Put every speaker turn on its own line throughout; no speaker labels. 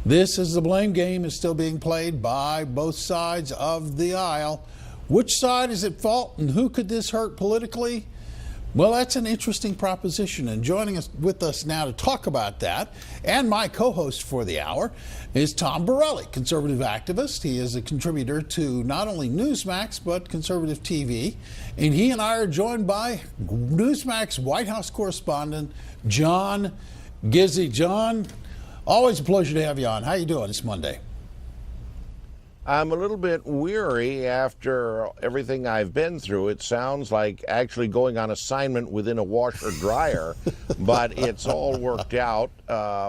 This is the blame game is still being played by both sides of the aisle. Which side is at fault and who could this hurt politically? Well, that's an interesting proposition, and joining us with us now to talk about that, and my co-host for the hour, is Tom Borelli, conservative activist. He is a contributor to not only Newsmax, but conservative TV, and he and I are joined by Newsmax White House correspondent, John Gizzi. John, always a pleasure to have you on. How you doing this Monday?
I'm a little bit weary after everything I've been through. It sounds like actually going on assignment within a washer dryer, but it's all worked out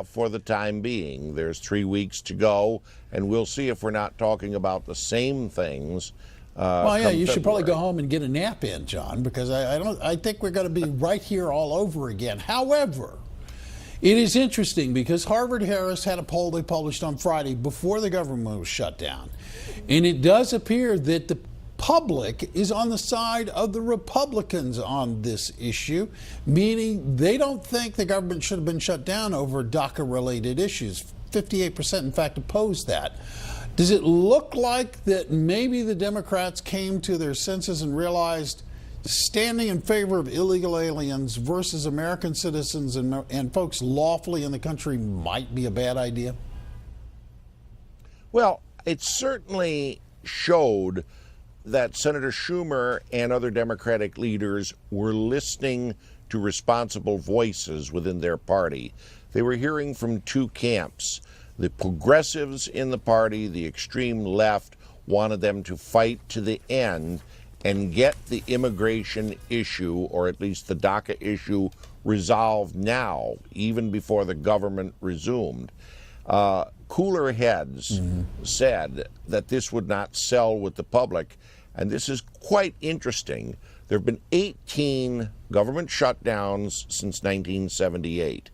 for the time being. There's 3 weeks to go, and we'll see if we're not talking about the same things.
Well, yeah, you should probably go home and get a nap in, John, because I think we're going to be right here all over again. However, it is interesting because Harvard-Harris had a poll they published on Friday before the government was shut down. And it does appear that the public is on the side of the Republicans on this issue, meaning they don't think the government should have been shut down over DACA-related issues. 58%, in fact, oppose that. Does it look like that maybe the Democrats came to their senses and realized standing in favor of illegal aliens versus American citizens and folks lawfully in the country might be a bad idea?
Well, it certainly showed that Senator Schumer and other Democratic leaders were listening to responsible voices within their party. They were hearing from two camps. The progressives in the party, the extreme left, wanted them to fight to the end and get the immigration issue, or at least the DACA issue, resolved now, even before the government resumed. Cooler heads said that this would not sell with the public, and this is quite interesting. There have been 18 government shutdowns since 1978.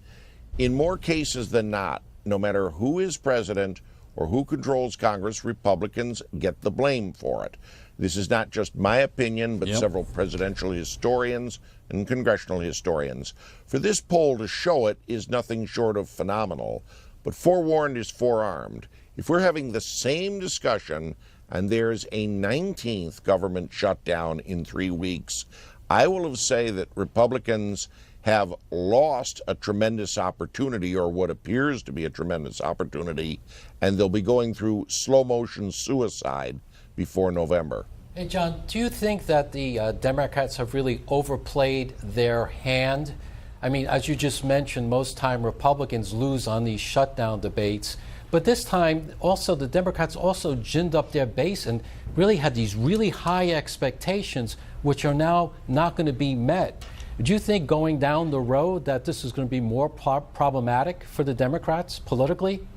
In more cases than not, no matter who is president or who controls Congress, Republicans get the blame for it. This is not just my opinion, but several presidential historians and congressional historians. For this poll to show it is nothing short of phenomenal. But forewarned is forearmed. If we're having the same discussion and there's a 19th government shutdown in 3 weeks, I will say that Republicans have lost a tremendous opportunity, or what appears to be a tremendous opportunity, and they'll be going through slow-motion suicide before November.
Hey, John, do you think that the Democrats have really overplayed their hand? I mean, as you just mentioned, most time Republicans lose on these shutdown debates. But this time, also, the Democrats also ginned up their base and really had these really high expectations, which are now not going to be met. Do you think going down the road that this is going to be more problematic for the Democrats politically?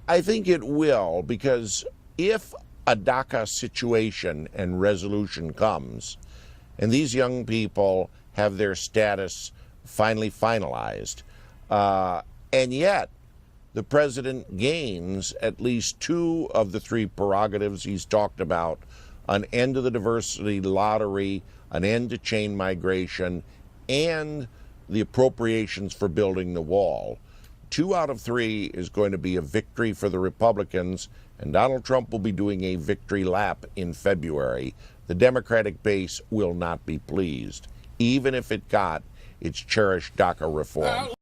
I think it will, because if a DACA situation and resolution comes, and these young people have their status finally finalized, and yet the president gains at least 2 of the 3 prerogatives he's talked about: an end to the diversity lottery, an end to chain migration, and the appropriations for building the wall. 2 out of 3 is going to be a victory for the Republicans, and Donald Trump will be doing a victory lap in February. The Democratic base will not be pleased, even if it got its cherished DACA reform.